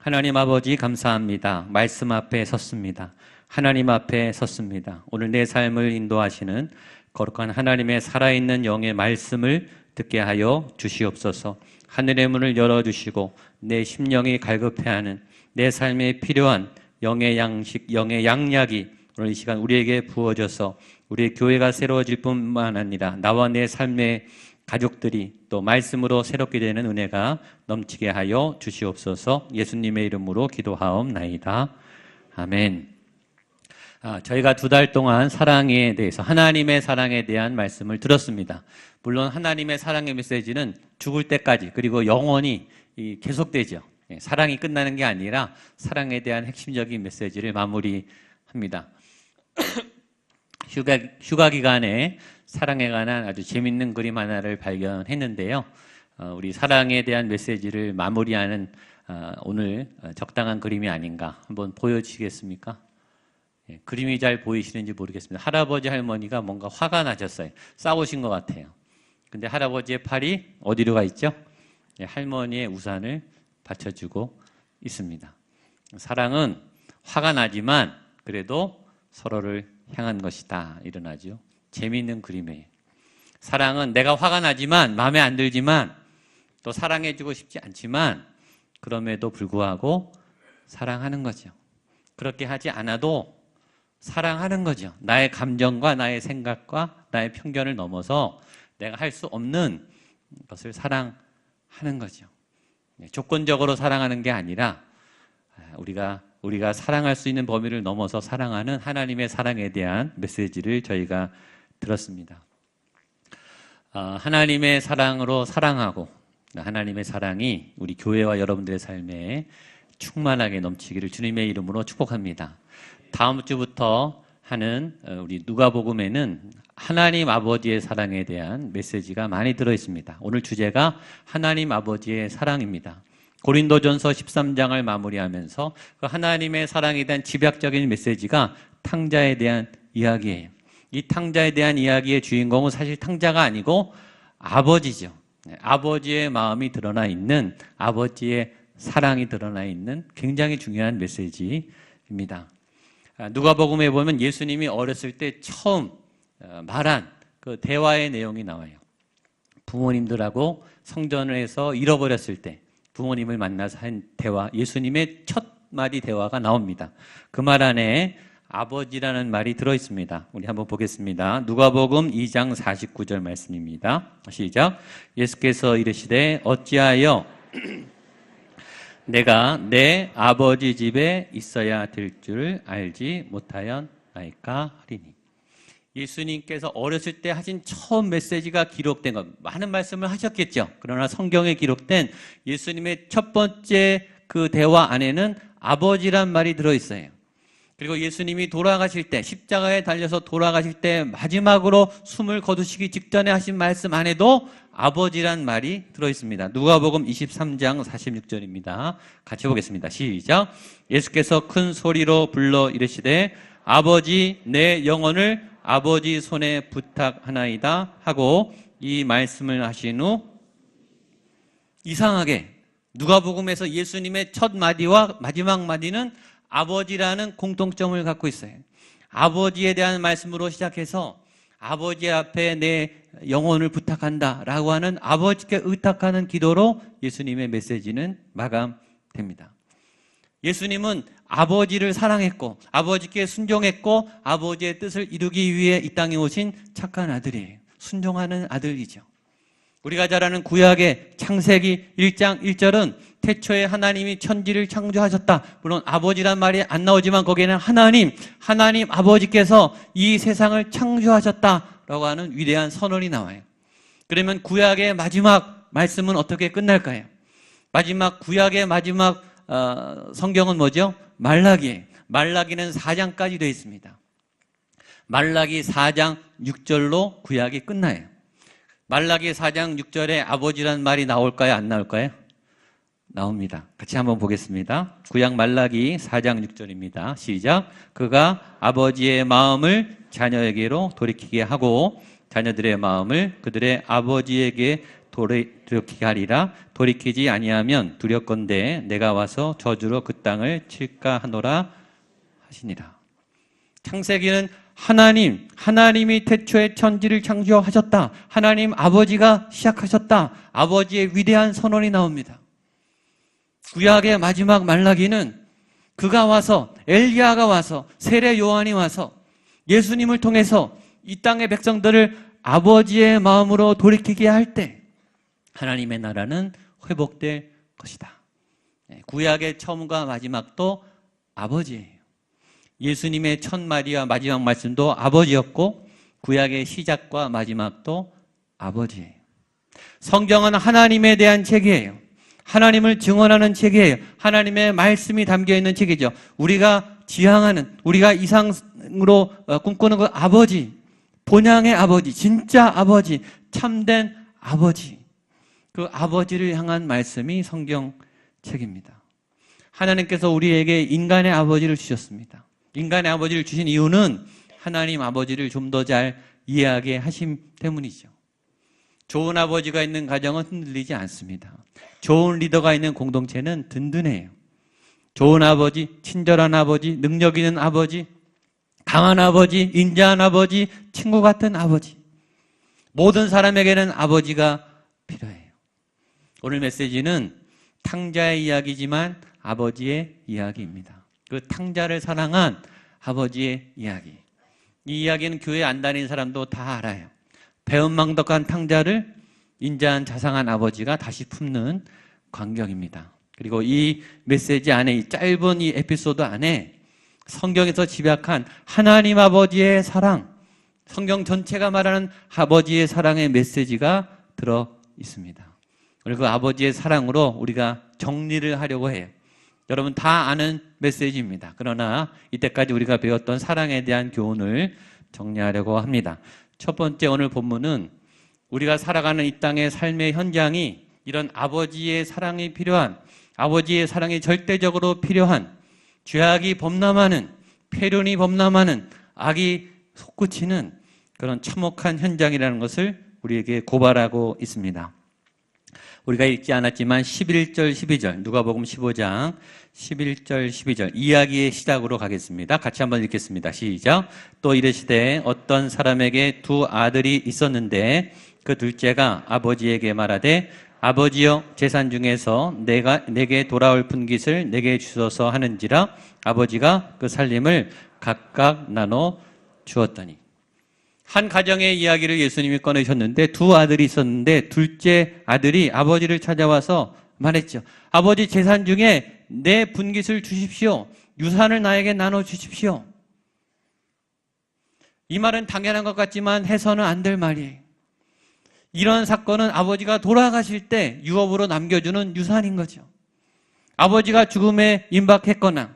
하나님 아버지 감사합니다. 말씀 앞에 섰습니다. 하나님 앞에 섰습니다. 오늘 내 삶을 인도하시는 거룩한 하나님의 살아있는 영의 말씀을 듣게 하여 주시옵소서. 하늘의 문을 열어주시고 내 심령이 갈급해하는 내 삶에 필요한 영의 양식, 영의 양약이 오늘 이 시간 우리에게 부어져서 우리의 교회가 새로워질 뿐만 아니라 나와 내 삶의 가족들이 또 말씀으로 새롭게 되는 은혜가 넘치게 하여 주시옵소서. 예수님의 이름으로 기도하옵나이다. 아멘. 저희가 2달 동안 사랑에 대해서, 하나님의 사랑에 대한 말씀을 들었습니다. 물론 하나님의 사랑의 메시지는 죽을 때까지 그리고 영원히 계속되죠. 사랑이 끝나는 게 아니라 사랑에 대한 핵심적인 메시지를 마무리합니다. 휴가 기간에 사랑에 관한 아주 재밌는 그림 하나를 발견했는데요. 우리 사랑에 대한 메시지를 마무리하는 오늘 적당한 그림이 아닌가. 한번 보여주시겠습니까? 그림이 잘 보이시는지 모르겠습니다. 할아버지 할머니가 뭔가 화가 나셨어요. 싸우신 것 같아요. 근데 할아버지의 팔이 어디로 가 있죠? 할머니의 우산을 받쳐주고 있습니다. 사랑은 화가 나지만 그래도 서로를 향한 것이다. 일어나죠. 재미있는 그림이에요. 사랑은 내가 화가 나지만, 마음에 안 들지만, 또 사랑해주고 싶지 않지만 그럼에도 불구하고 사랑하는 거죠. 그렇게 하지 않아도 사랑하는 거죠. 나의 감정과 나의 생각과 나의 편견을 넘어서 내가 할 수 없는 것을 사랑하는 거죠. 조건적으로 사랑하는 게 아니라 우리가 사랑할 수 있는 범위를 넘어서 사랑하는 하나님의 사랑에 대한 메시지를 저희가 들었습니다. 하나님의 사랑으로 사랑하고 하나님의 사랑이 우리 교회와 여러분들의 삶에 충만하게 넘치기를 주님의 이름으로 축복합니다. 다음 주부터 하는 우리 누가복음에는 하나님 아버지의 사랑에 대한 메시지가 많이 들어있습니다. 오늘 주제가 하나님 아버지의 사랑입니다. 고린도전서 13장을 마무리하면서 그 하나님의 사랑에 대한 집약적인 메시지가 탕자에 대한 이야기예요. 이 탕자에 대한 이야기의 주인공은 사실 탕자가 아니고 아버지죠. 아버지의 마음이 드러나 있는, 아버지의 사랑이 드러나 있는 굉장히 중요한 메시지입니다. 누가복음에 보면 예수님이 어렸을 때 처음 말한 그 대화의 내용이 나와요. 부모님들하고 성전에서 잃어버렸을 때 부모님을 만나서 한 대화, 예수님의 첫 마디 대화가 나옵니다. 그 말 안에 아버지라는 말이 들어있습니다. 우리 한번 보겠습니다. 누가복음 2장 49절 말씀입니다. 시작. 예수께서 이르시되 어찌하여 내가 내 아버지 집에 있어야 될 줄 알지 못하였나이까 하리니. 예수님께서 어렸을 때 하신 처음 메시지가 기록된 것, 많은 말씀을 하셨겠죠. 그러나 성경에 기록된 예수님의 첫 번째 그 대화 안에는 아버지란 말이 들어있어요. 그리고 예수님이 돌아가실 때, 십자가에 달려서 돌아가실 때 마지막으로 숨을 거두시기 직전에 하신 말씀 안에도 아버지란 말이 들어있습니다. 누가복음 23장 46절입니다. 같이 보겠습니다. 시작. 예수께서 큰 소리로 불러 이르시되 아버지 내 영혼을 아버지 손에 부탁하나이다 하고 이 말씀을 하신 후 이상하게 누가복음에서 예수님의 첫 마디와 마지막 마디는 아버지라는 공통점을 갖고 있어요. 아버지에 대한 말씀으로 시작해서 아버지 앞에 내 영혼을 부탁한다 라고 하는 아버지께 의탁하는 기도로 예수님의 메시지는 마감됩니다. 예수님은 아버지를 사랑했고 아버지께 순종했고 아버지의 뜻을 이루기 위해 이 땅에 오신 착한 아들이에요. 순종하는 아들이죠. 우리가 잘 아는 구약의 창세기 1장 1절은 태초에 하나님이 천지를 창조하셨다. 물론 아버지란 말이 안 나오지만 거기에는 하나님 아버지께서 이 세상을 창조하셨다라고 하는 위대한 선언이 나와요. 그러면 구약의 마지막 말씀은 어떻게 끝날까요? 구약의 마지막 성경은 뭐죠? 말라기예요. 말라기는 4장까지 되어 있습니다. 말라기 4장 6절로 구약이 끝나요. 말라기 4장 6절에 아버지란 말이 나올까요? 안 나올까요? 나옵니다. 같이 한번 보겠습니다. 구약 말라기 4장 6절입니다. 시작. 그가 아버지의 마음을 자녀에게로 돌이키게 하고 자녀들의 마음을 그들의 아버지에게 돌이키게 하리라. 돌이키지 아니하면 두렵건대 내가 와서 저주로 그 땅을 칠까 하노라 하시니라. 창세기는 하나님이 태초에 천지를 창조하셨다. 하나님 아버지가 시작하셨다. 아버지의 위대한 선언이 나옵니다. 구약의 마지막 말라기는 그가 와서, 엘리야가 와서, 세례 요한이 와서 예수님을 통해서 이 땅의 백성들을 아버지의 마음으로 돌이키게 할 때 하나님의 나라는 회복될 것이다. 구약의 처음과 마지막도 아버지예요. 예수님의 첫 마디와 마지막 말씀도 아버지였고 구약의 시작과 마지막도 아버지예요. 성경은 하나님에 대한 책이에요. 하나님을 증언하는 책이에요. 하나님의 말씀이 담겨있는 책이죠. 우리가 지향하는, 우리가 이상으로 꿈꾸는 그 아버지, 본향의 아버지, 진짜 아버지, 참된 아버지, 그 아버지를 향한 말씀이 성경책입니다. 하나님께서 우리에게 인간의 아버지를 주셨습니다. 인간의 아버지를 주신 이유는 하나님 아버지를 좀 더 잘 이해하게 하심 때문이죠. 좋은 아버지가 있는 가정은 흔들리지 않습니다. 좋은 리더가 있는 공동체는 든든해요. 좋은 아버지, 친절한 아버지, 능력 있는 아버지, 강한 아버지, 인자한 아버지, 친구 같은 아버지. 모든 사람에게는 아버지가 필요해요. 오늘 메시지는 탕자의 이야기지만 아버지의 이야기입니다. 그 탕자를 사랑한 아버지의 이야기. 이 이야기는 교회 안 다니는 사람도 다 알아요. 배은망덕한 탕자를 인자한 자상한 아버지가 다시 품는 광경입니다. 그리고 이 메시지 안에, 이 짧은 이 에피소드 안에 성경에서 집약한 하나님 아버지의 사랑, 성경 전체가 말하는 아버지의 사랑의 메시지가 들어 있습니다. 그리고 그 아버지의 사랑으로 우리가 정리를 하려고 해요. 여러분 다 아는 메시지입니다. 그러나 이때까지 우리가 배웠던 사랑에 대한 교훈을 정리하려고 합니다. 첫 번째 오늘 본문은 우리가 살아가는 이 땅의 삶의 현장이 이런 아버지의 사랑이 필요한, 아버지의 사랑이 절대적으로 필요한, 죄악이 범람하는, 폐륜이 범람하는, 악이 솟구치는 그런 참혹한 현장이라는 것을 우리에게 고발하고 있습니다. 우리가 읽지 않았지만 11절, 12절, 누가복음 15장 11절, 12절 이야기의 시작으로 가겠습니다. 같이 한번 읽겠습니다. 시작. 또 이르시되 어떤 사람에게 두 아들이 있었는데 그 둘째가 아버지에게 말하되 아버지여 재산 중에서 내게 돌아올 분깃을 내게 주소서 하는지라 아버지가 그 살림을 각각 나눠 주었더니. 한 가정의 이야기를 예수님이 꺼내셨는데 두 아들이 있었는데 둘째 아들이 아버지를 찾아와서 말했죠. 아버지 재산 중에 내 분깃을 주십시오. 유산을 나에게 나눠 주십시오. 이 말은 당연한 것 같지만 해서는 안 될 말이에요. 이런 사건은 아버지가 돌아가실 때 유업으로 남겨주는 유산인 거죠. 아버지가 죽음에 임박했거나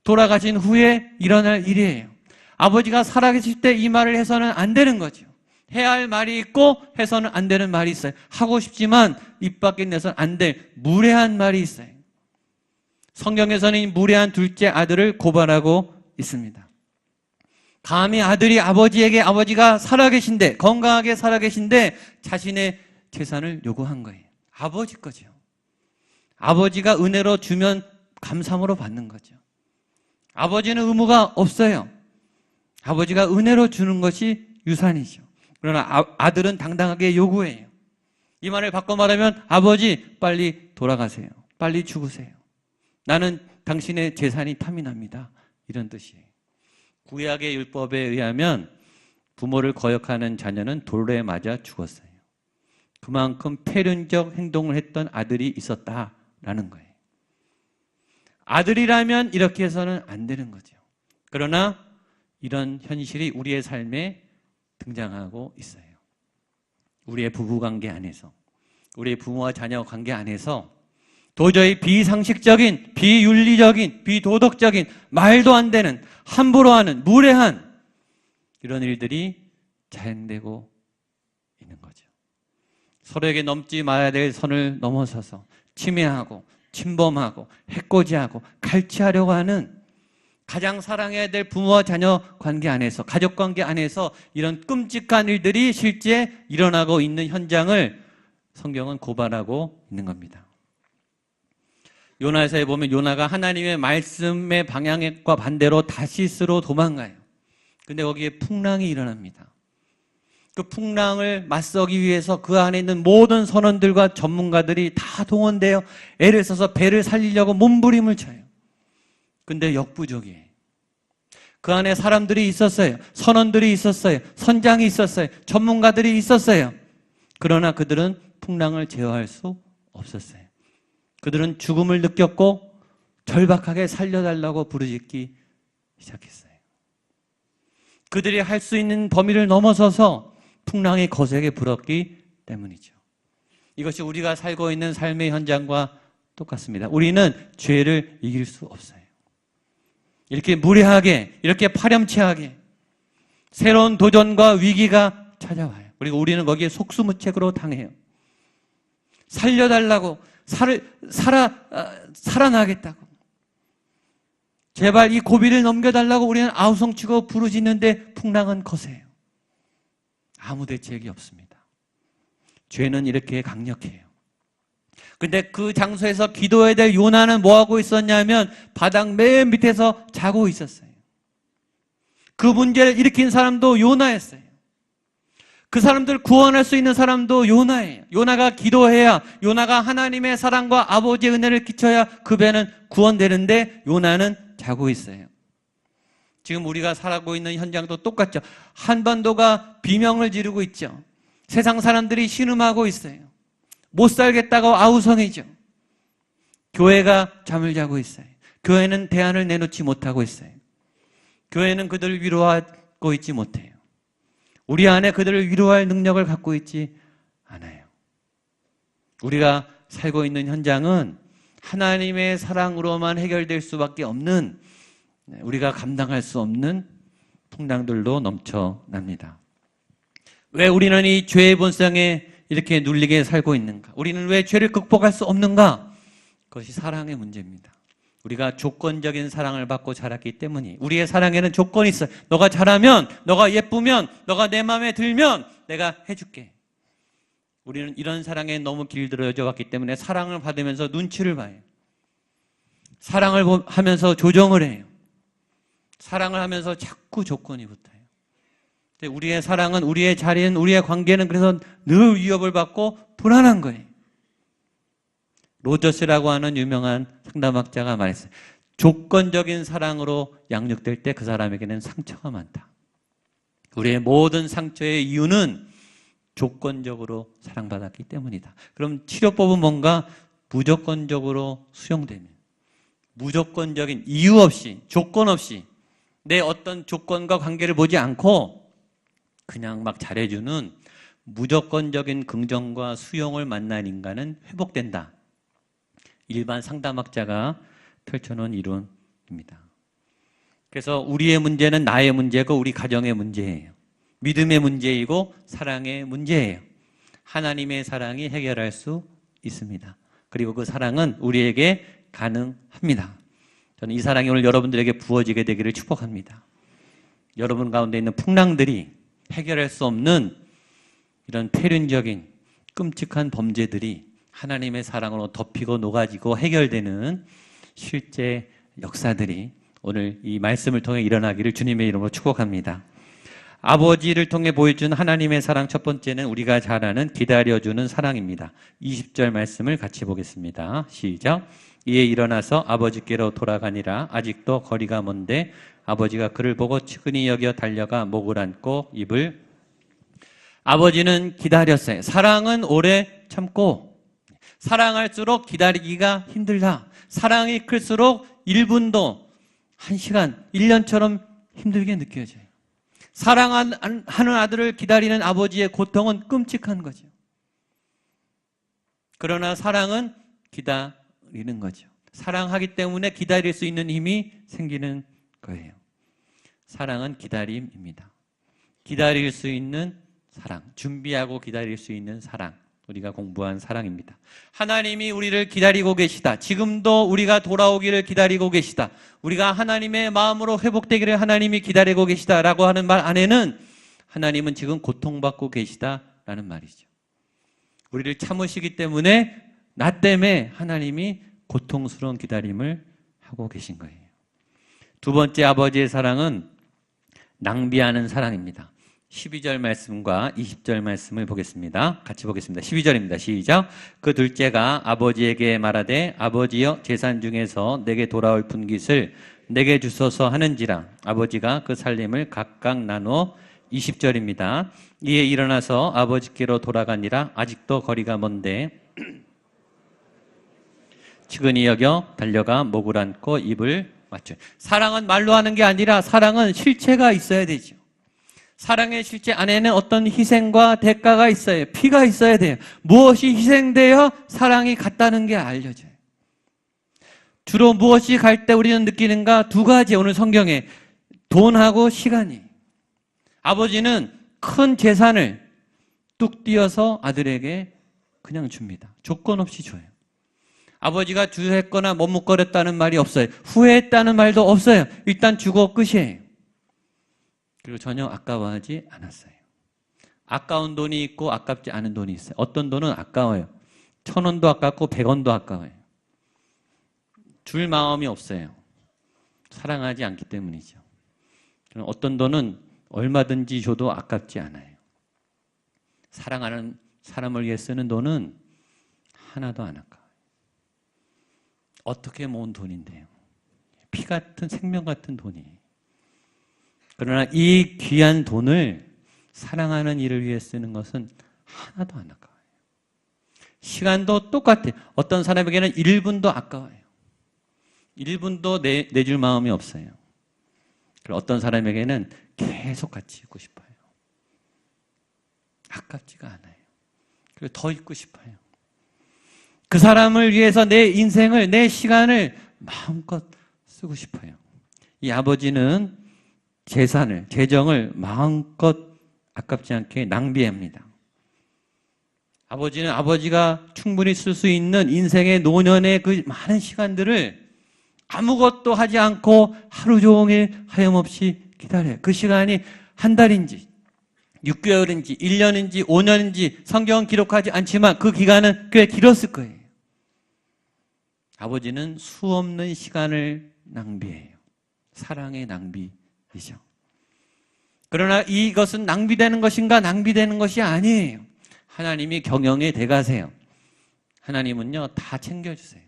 돌아가신 후에 일어날 일이에요. 아버지가 살아계실 때 이 말을 해서는 안 되는 거죠. 해야 할 말이 있고 해서는 안 되는 말이 있어요. 하고 싶지만 입 밖에 내서는 안 될 무례한 말이 있어요. 성경에서는 이 무례한 둘째 아들을 고발하고 있습니다. 감히 아들이 아버지에게 아버지가 살아계신데, 건강하게 살아계신데 자신의 재산을 요구한 거예요. 아버지 거죠. 아버지가 은혜로 주면 감사함으로 받는 거죠. 아버지는 의무가 없어요. 아버지가 은혜로 주는 것이 유산이죠. 그러나 아들은 당당하게 요구해요. 이 말을 바꿔 말하면 아버지 빨리 돌아가세요. 빨리 죽으세요. 나는 당신의 재산이 탐이 납니다. 이런 뜻이에요. 구약의 율법에 의하면 부모를 거역하는 자녀는 돌에 맞아 죽었어요. 그만큼 폐륜적 행동을 했던 아들이 있었다라는 거예요. 아들이라면 이렇게 해서는 안 되는 거죠. 그러나 이런 현실이 우리의 삶에 등장하고 있어요. 우리의 부부관계 안에서, 우리의 부모와 자녀 관계 안에서 도저히 비상식적인, 비윤리적인, 비도덕적인, 말도 안 되는, 함부로 하는, 무례한 이런 일들이 자행되고 있는 거죠. 서로에게 넘지 말아야 될 선을 넘어서서 침해하고 침범하고 해코지하고 갈취하려고 하는, 가장 사랑해야 될 부모와 자녀 관계 안에서, 가족 관계 안에서 이런 끔찍한 일들이 실제 일어나고 있는 현장을 성경은 고발하고 있는 겁니다. 요나서에 보면 요나가 하나님의 말씀의 방향과 반대로 다시스로 도망가요. 근데 거기에 풍랑이 일어납니다. 그 풍랑을 맞서기 위해서 그 안에 있는 모든 선원들과 전문가들이 다 동원되어 애를 써서 배를 살리려고 몸부림을 쳐요. 근데 역부족이에요. 그 안에 사람들이 있었어요. 선원들이 있었어요. 선장이 있었어요. 전문가들이 있었어요. 그러나 그들은 풍랑을 제어할 수 없었어요. 그들은 죽음을 느꼈고 절박하게 살려달라고 부르짖기 시작했어요. 그들이 할 수 있는 범위를 넘어서서 풍랑이 거세게 불었기 때문이죠. 이것이 우리가 살고 있는 삶의 현장과 똑같습니다. 우리는 죄를 이길 수 없어요. 이렇게 무례하게, 이렇게 파렴치하게 새로운 도전과 위기가 찾아와요. 그리고 우리는 거기에 속수무책으로 당해요. 살려달라고, 살아나겠다고. 제발 이 고비를 넘겨달라고 우리는 아우성치고 부르짖는데 풍랑은 거세요. 아무 대책이 없습니다. 죄는 이렇게 강력해요. 근데 그 장소에서 기도해야 될 요나는 뭐하고 있었냐면 바닥 맨 밑에서 자고 있었어요. 그 문제를 일으킨 사람도 요나였어요. 그 사람들 구원할 수 있는 사람도 요나예요. 요나가 기도해야, 요나가 하나님의 사랑과 아버지의 은혜를 끼쳐야 그 배는 구원되는데 요나는 자고 있어요. 지금 우리가 살아가고 있는 현장도 똑같죠. 한반도가 비명을 지르고 있죠. 세상 사람들이 신음하고 있어요. 못 살겠다고 아우성이죠. 교회가 잠을 자고 있어요. 교회는 대안을 내놓지 못하고 있어요. 교회는 그들을 위로하고 있지 못해요. 우리 안에 그들을 위로할 능력을 갖고 있지 않아요. 우리가 살고 있는 현장은 하나님의 사랑으로만 해결될 수밖에 없는, 우리가 감당할 수 없는 풍랑들로 넘쳐납니다. 왜 우리는 이 죄의 본성에 이렇게 눌리게 살고 있는가? 우리는 왜 죄를 극복할 수 없는가? 그것이 사랑의 문제입니다. 우리가 조건적인 사랑을 받고 자랐기 때문이, 우리의 사랑에는 조건이 있어요. 너가 잘하면, 너가 예쁘면, 너가 내 마음에 들면 내가 해줄게. 우리는 이런 사랑에 너무 길들여져 왔기 때문에 사랑을 받으면서 눈치를 봐요. 사랑을 하면서 조정을 해요. 사랑을 하면서 자꾸 조건이 붙어요. 우리의 사랑은, 우리의 자리는, 우리의 관계는 그래서 늘 위협을 받고 불안한 거예요. 로저스라고 하는 유명한 상담학자가 말했어요. 조건적인 사랑으로 양육될 때 그 사람에게는 상처가 많다. 우리의 모든 상처의 이유는 조건적으로 사랑받았기 때문이다. 그럼 치료법은 뭔가? 무조건적으로 수용되면, 무조건적인 이유 없이, 조건 없이 내 어떤 조건과 관계를 보지 않고 그냥 막 잘해주는 무조건적인 긍정과 수용을 만난 인간은 회복된다. 일반 상담학자가 펼쳐놓은 이론입니다. 그래서 우리의 문제는 나의 문제고 우리 가정의 문제예요. 믿음의 문제이고 사랑의 문제예요. 하나님의 사랑이 해결할 수 있습니다. 그리고 그 사랑은 우리에게 가능합니다. 저는 이 사랑이 오늘 여러분들에게 부어지게 되기를 축복합니다. 여러분 가운데 있는 풍랑들이, 해결할 수 없는 이런 폐륜적인 끔찍한 범죄들이 하나님의 사랑으로 덮이고 녹아지고 해결되는 실제 역사들이 오늘 이 말씀을 통해 일어나기를 주님의 이름으로 축복합니다. 아버지를 통해 보여준 하나님의 사랑, 첫 번째는 우리가 잘 아는 기다려주는 사랑입니다. 20절 말씀을 같이 보겠습니다. 시작. 이에 일어나서 아버지께로 돌아가니라. 아직도 거리가 먼데 아버지가 그를 보고 측은히 여겨 달려가 목을 안고 입을. 아버지는 기다렸어요. 사랑은 오래 참고, 사랑할수록 기다리기가 힘들다. 사랑이 클수록 1분도 1시간, 1년처럼 힘들게 느껴져요. 사랑하는 아들을 기다리는 아버지의 고통은 끔찍한 거죠. 그러나 사랑은 기다리는 거죠. 사랑하기 때문에 기다릴 수 있는 힘이 생기는 거예요. 사랑은 기다림입니다. 기다릴 수 있는 사랑, 준비하고 기다릴 수 있는 사랑, 우리가 공부한 사랑입니다. 하나님이 우리를 기다리고 계시다. 지금도 우리가 돌아오기를 기다리고 계시다. 우리가 하나님의 마음으로 회복되기를 하나님이 기다리고 계시다라고 하는 말 안에는 하나님은 지금 고통받고 계시다라는 말이죠. 우리를 참으시기 때문에 나 때문에 하나님이 고통스러운 기다림을 하고 계신 거예요. 두 번째 아버지의 사랑은 낭비하는 사랑입니다. 12절 말씀과 20절 말씀을 보겠습니다. 같이 보겠습니다. 12절입니다. 시작. 그 둘째가 아버지에게 말하되 아버지여 재산 중에서 내게 돌아올 분깃을 내게 주소서 하는지라. 아버지가 그 살림을 각각 나누어 20절입니다. 이에 일어나서 아버지께로 돌아가니라. 아직도 거리가 먼데 측은히 여겨 달려가 목을 안고 입을 맞춰. 사랑은 말로 하는 게 아니라 사랑은 실체가 있어야 되죠. 사랑의 실체 안에는 어떤 희생과 대가가 있어요. 피가 있어야 돼요. 무엇이 희생되어 사랑이 같다는 게 알려져요. 주로 무엇이 갈 때 우리는 느끼는가? 두 가지, 오늘 성경에 돈하고 시간이. 아버지는 큰 재산을 뚝 띄어서 아들에게 그냥 줍니다. 조건 없이 줘요. 아버지가 주했거나 머뭇거렸다는 말이 없어요. 후회했다는 말도 없어요. 일단 주고 끝이에요. 그리고 전혀 아까워하지 않았어요. 아까운 돈이 있고 아깝지 않은 돈이 있어요. 어떤 돈은 아까워요. 1,000원도 아깝고 100원도 아까워요. 줄 마음이 없어요. 사랑하지 않기 때문이죠. 어떤 돈은 얼마든지 줘도 아깝지 않아요. 사랑하는 사람을 위해 쓰는 돈은 하나도 안 아까워요. 어떻게 모은 돈인데요. 피 같은 생명 같은 돈이에요. 그러나 이 귀한 돈을 사랑하는 일을 위해 쓰는 것은 하나도 안 아까워요. 시간도 똑같아요. 어떤 사람에게는 1분도 아까워요. 1분도 내줄 마음이 없어요. 그리고 어떤 사람에게는 계속 같이 있고 싶어요. 아깝지가 않아요. 그리고 더 있고 싶어요. 그 사람을 위해서 내 인생을, 내 시간을 마음껏 쓰고 싶어요. 이 아버지는 재산을, 재정을 마음껏 아깝지 않게 낭비합니다. 아버지는 아버지가 충분히 쓸 수 있는 인생의 노년의 그 많은 시간들을 아무것도 하지 않고 하루 종일 하염없이 기다려요. 그 시간이 한 달인지 6개월인지 1년인지 5년인지 성경은 기록하지 않지만 그 기간은 꽤 길었을 거예요. 아버지는 수없는 시간을 낭비해요. 사랑의 낭비이죠. 그러나 이것은 낭비되는 것인가? 낭비되는 것이 아니에요. 하나님이 경영의 대가세요. 하나님은요, 다 챙겨주세요.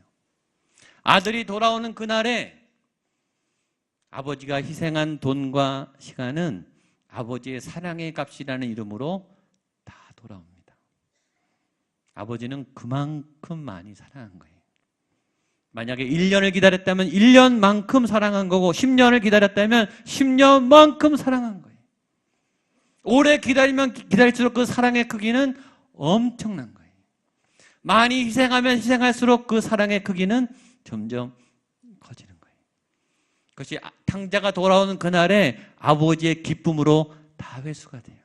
아들이 돌아오는 그날에 아버지가 희생한 돈과 시간은 아버지의 사랑의 값이라는 이름으로 다 돌아옵니다. 아버지는 그만큼 많이 사랑한 거예요. 만약에 1년을 기다렸다면 1년만큼 사랑한 거고 10년을 기다렸다면 10년만큼 사랑한 거예요. 오래 기다리면 기다릴수록 그 사랑의 크기는 엄청난 거예요. 많이 희생하면 희생할수록 그 사랑의 크기는 점점 커지는 거예요. 그것이 탕자가 돌아오는 그날에 아버지의 기쁨으로 다 회수가 돼요.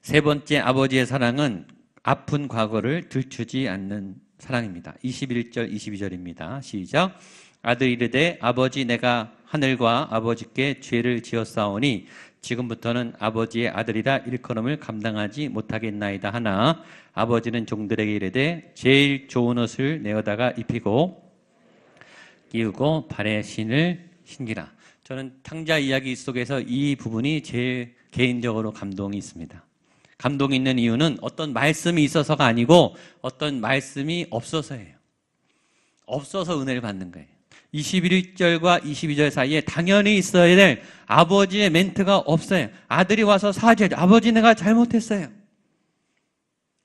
세 번째 아버지의 사랑은 아픈 과거를 들추지 않는 사랑입니다. 21절, 22절입니다. 시작. 아들이 이르되 아버지 내가 하늘과 아버지께 죄를 지었사오니 지금부터는 아버지의 아들이라 일컬음을 감당하지 못하겠나이다 하나 아버지는 종들에게 이르되 제일 좋은 옷을 내어다가 입히고 끼우고 발에 신을 신기라. 저는 탕자 이야기 속에서 이 부분이 제일 개인적으로 감동이 있습니다. 감동이 있는 이유는 어떤 말씀이 있어서가 아니고 어떤 말씀이 없어서예요. 없어서 은혜를 받는 거예요. 21절과 22절 사이에 당연히 있어야 될 아버지의 멘트가 없어요. 아들이 와서 사죄하죠. 아버지 내가 잘못했어요.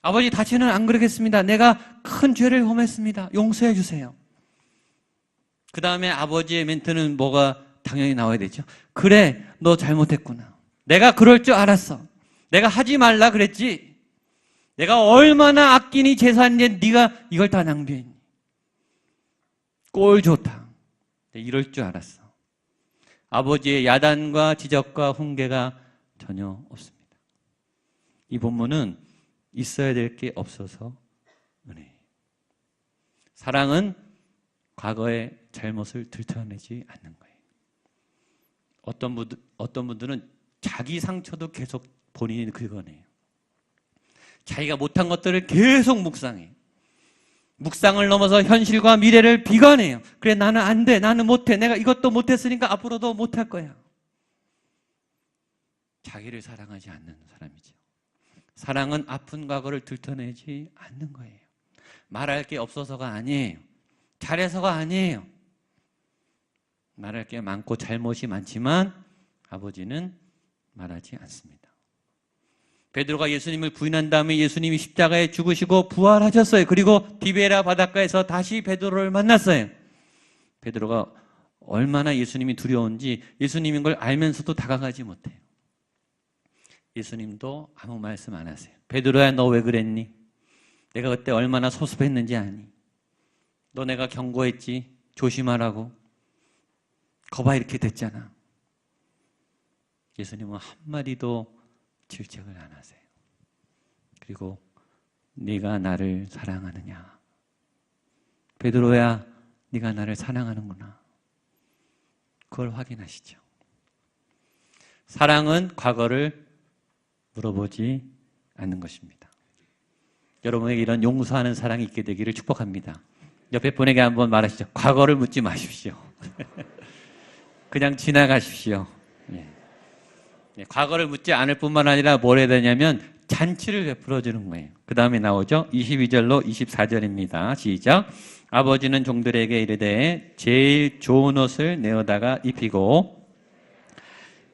아버지 다시는 안 그러겠습니다. 내가 큰 죄를 범했습니다. 용서해 주세요. 그 다음에 아버지의 멘트는 뭐가 당연히 나와야 되죠. 그래, 너 잘못했구나. 내가 그럴 줄 알았어. 내가 하지 말라 그랬지. 내가 얼마나 아끼니 재산인데 네가 이걸 다 낭비했니. 꼴 좋다. 이럴 줄 알았어. 아버지의 야단과 지적과 훈계가 전혀 없습니다. 이 본문은 있어야 될 게 없어서 은혜예요. 사랑은 과거의 잘못을 들춰내지 않는 거예요. 어떤 분들은 자기 상처도 계속 본인이 긁어내요. 자기가 못한 것들을 계속 묵상해요. 묵상을 넘어서 현실과 미래를 비관해요. 그래, 나는 안 돼, 나는 못해, 내가 이것도 못했으니까 앞으로도 못할 거야. 자기를 사랑하지 않는 사람이죠. 사랑은 아픈 과거를 들춰내지 않는 거예요. 말할 게 없어서가 아니에요. 잘해서가 아니에요. 말할 게 많고 잘못이 많지만 아버지는 말하지 않습니다. 베드로가 예수님을 부인한 다음에 예수님이 십자가에 죽으시고 부활하셨어요. 그리고 디베라 바닷가에서 다시 베드로를 만났어요. 베드로가 얼마나 예수님이 두려운지 예수님인 걸 알면서도 다가가지 못해요. 예수님도 아무 말씀 안 하세요. 베드로야, 너 왜 그랬니? 내가 그때 얼마나 소습했는지 아니? 너 내가 경고했지? 조심하라고. 거봐, 이렇게 됐잖아. 예수님은 한마디도 질책을 안 하세요. 그리고 네가 나를 사랑하느냐? 베드로야, 네가 나를 사랑하는구나. 그걸 확인하시죠. 사랑은 과거를 물어보지 않는 것입니다. 여러분에게 이런 용서하는 사랑이 있게 되기를 축복합니다. 옆에 분에게 한번 말하시죠. 과거를 묻지 마십시오. 그냥 지나가십시오. 과거를 묻지 않을 뿐만 아니라 뭘 해야 되냐면 잔치를 베풀어 주는 거예요. 그 다음에 나오죠. 22절로 24절입니다. 시작. 아버지는 종들에게 이르되 제일 좋은 옷을 내어다가 입히고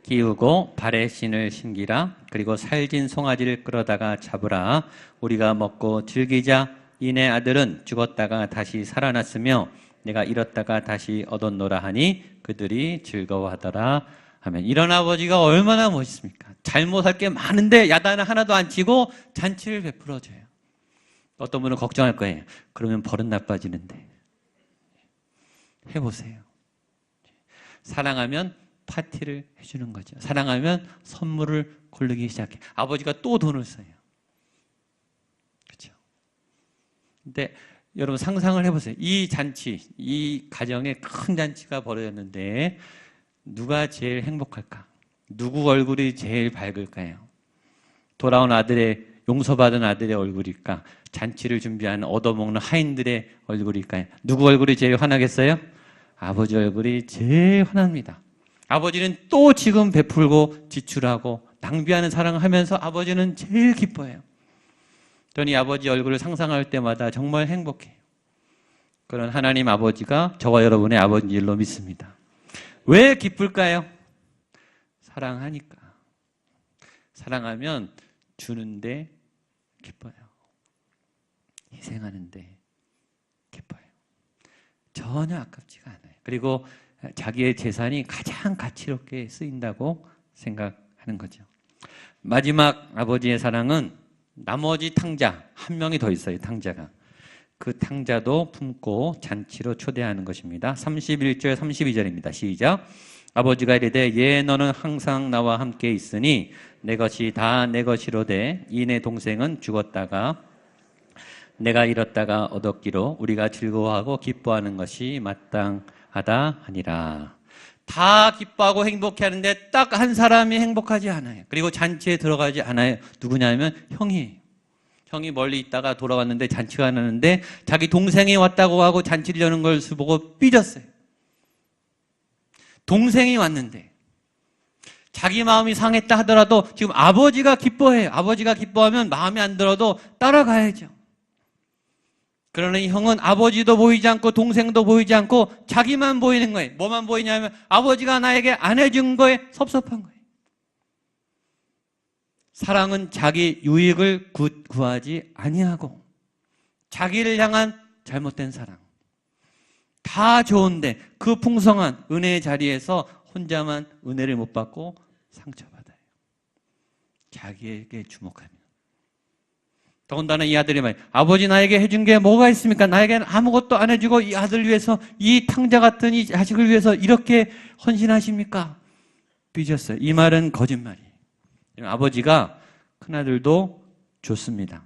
끼우고 발에 신을 신기라. 그리고 살진 송아지를 끌어다가 잡으라. 우리가 먹고 즐기자. 이내 아들은 죽었다가 다시 살아났으며 내가 잃었다가 다시 얻었노라 하니 그들이 즐거워하더라 하면, 이런 아버지가 얼마나 멋있습니까? 잘못할 게 많은데 야단을 하나도 안 치고 잔치를 베풀어줘요. 어떤 분은 걱정할 거예요. 그러면 버릇 나빠지는데. 해보세요. 사랑하면 파티를 해주는 거죠. 사랑하면 선물을 고르기 시작해. 아버지가 또 돈을 써요. 그렇죠? 근데 여러분 상상을 해보세요. 이 잔치, 이 가정에 큰 잔치가 벌어졌는데 누가 제일 행복할까? 누구 얼굴이 제일 밝을까요? 돌아온 아들의, 용서받은 아들의 얼굴일까? 잔치를 준비하는 얻어먹는 하인들의 얼굴일까요? 누구 얼굴이 제일 환하겠어요? 아버지 얼굴이 제일 환합니다. 아버지는 또 지금 베풀고 지출하고 낭비하는 사랑을 하면서 아버지는 제일 기뻐해요. 저는 이 아버지 얼굴을 상상할 때마다 정말 행복해요. 그런 하나님 아버지가 저와 여러분의 아버지인 줄로 믿습니다. 왜 기쁠까요? 사랑하니까. 사랑하면 주는데 기뻐요. 희생하는데 기뻐요. 전혀 아깝지가 않아요. 그리고 자기의 재산이 가장 가치롭게 쓰인다고 생각하는 거죠. 마지막 아버지의 사랑은 나머지 탕자, 한 명이 더 있어요. 탕자가. 그 탕자도 품고 잔치로 초대하는 것입니다. 31절 32절입니다. 시작. 아버지가 이르되 예 너는 항상 나와 함께 있으니 내 것이 다 내 것이로되 이 내 동생은 죽었다가 내가 잃었다가 얻었기로 우리가 즐거워하고 기뻐하는 것이 마땅하다 하니라. 다 기뻐하고 행복해하는데 딱 한 사람이 행복하지 않아요. 그리고 잔치에 들어가지 않아요. 누구냐면 형이에요. 형이 멀리 있다가 돌아왔는데 잔치가 안 하는데 자기 동생이 왔다고 하고 잔치를 여는 걸 보고 삐졌어요. 동생이 왔는데 자기 마음이 상했다 하더라도 지금 아버지가 기뻐해요. 아버지가 기뻐하면 마음에 안 들어도 따라가야죠. 그러나 이 형은 아버지도 보이지 않고 동생도 보이지 않고 자기만 보이는 거예요. 뭐만 보이냐면 아버지가 나에게 안 해준 거에 섭섭한 거예요. 사랑은 자기 유익을 구하지 아니하고 자기를 향한 잘못된 사랑. 다 좋은데 그 풍성한 은혜의 자리에서 혼자만 은혜를 못 받고 상처받아요. 자기에게 주목하면. 더군다나 이 아들이 말이에요. 아버지 나에게 해준 게 뭐가 있습니까? 나에게는 아무것도 안 해주고 이 아들을 위해서, 이 탕자 같은 이 자식을 위해서 이렇게 헌신하십니까? 삐졌어요. 이 말은 거짓말이에요. 아버지가 큰아들도 줬습니다.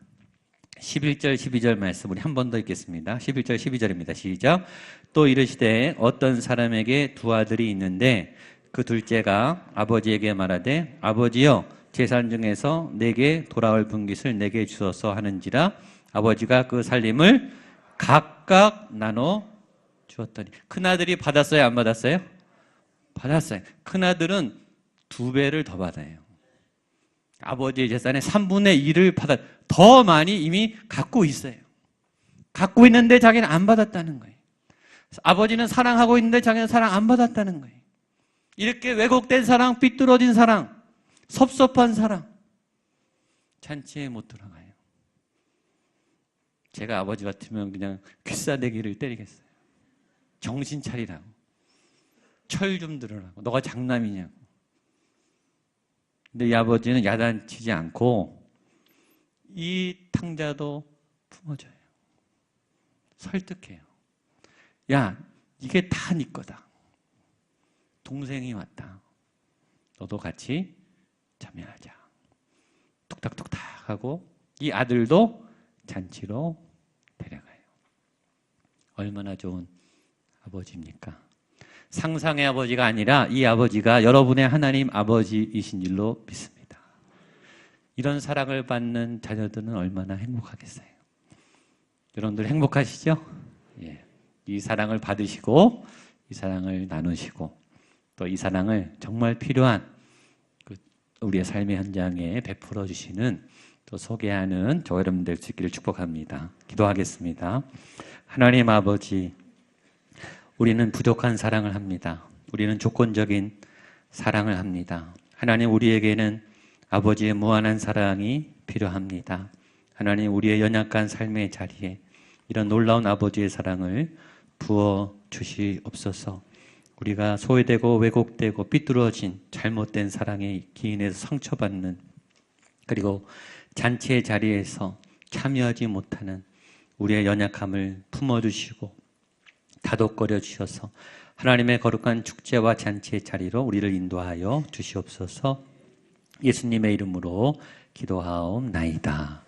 11절 12절 말씀 우리 한 번 더 읽겠습니다. 11절 12절입니다. 시작. 또 이르시되 어떤 사람에게 두 아들이 있는데 그 둘째가 아버지에게 말하되 아버지여 재산 중에서 내게 돌아올 분깃을 내게 주소서 하는지라 아버지가 그 살림을 각각 나눠 주었더니. 큰아들이 받았어요, 안 받았어요? 받았어요. 큰아들은 2배를 더 받아요. 아버지의 재산의 3분의 1을 더 많이 이미 갖고 있어요. 갖고 있는데 자기는 안 받았다는 거예요. 아버지는 사랑하고 있는데 자기는 사랑 안 받았다는 거예요. 이렇게 왜곡된 사랑, 삐뚤어진 사랑, 섭섭한 사랑, 잔치에 못 들어가요. 제가 아버지 같으면 그냥 귀싸대기를 때리겠어요. 정신 차리라고. 철 좀 들으라고. 너가 장남이냐고. 근데 이 아버지는 야단치지 않고 이 탕자도 품어줘요. 설득해요. 야, 이게 다 네 거다. 동생이 왔다. 너도 같이 참여하자. 툭탁툭탁 하고 이 아들도 잔치로 데려가요. 얼마나 좋은 아버지입니까? 상상의 아버지가 아니라 이 아버지가 여러분의 하나님 아버지이신 줄로 믿습니다. 이런 사랑을 받는 자녀들은 얼마나 행복하겠어요. 여러분들 행복하시죠? 예. 이 사랑을 받으시고 이 사랑을 나누시고 또 이 사랑을 정말 필요한 우리의 삶의 현장에 베풀어 주시는 또 소개하는 저 여러분 될 수 있기를 축복합니다. 기도하겠습니다. 하나님 아버지, 우리는 부족한 사랑을 합니다. 우리는 조건적인 사랑을 합니다. 하나님, 우리에게는 아버지의 무한한 사랑이 필요합니다. 하나님, 우리의 연약한 삶의 자리에 이런 놀라운 아버지의 사랑을 부어 주시옵소서. 우리가 소외되고 왜곡되고 삐뚤어진 잘못된 사랑에 기인해서 상처받는, 그리고 잔치의 자리에서 참여하지 못하는 우리의 연약함을 품어주시고 다독거려 주셔서 하나님의 거룩한 축제와 잔치의 자리로 우리를 인도하여 주시옵소서. 예수님의 이름으로 기도하옵나이다.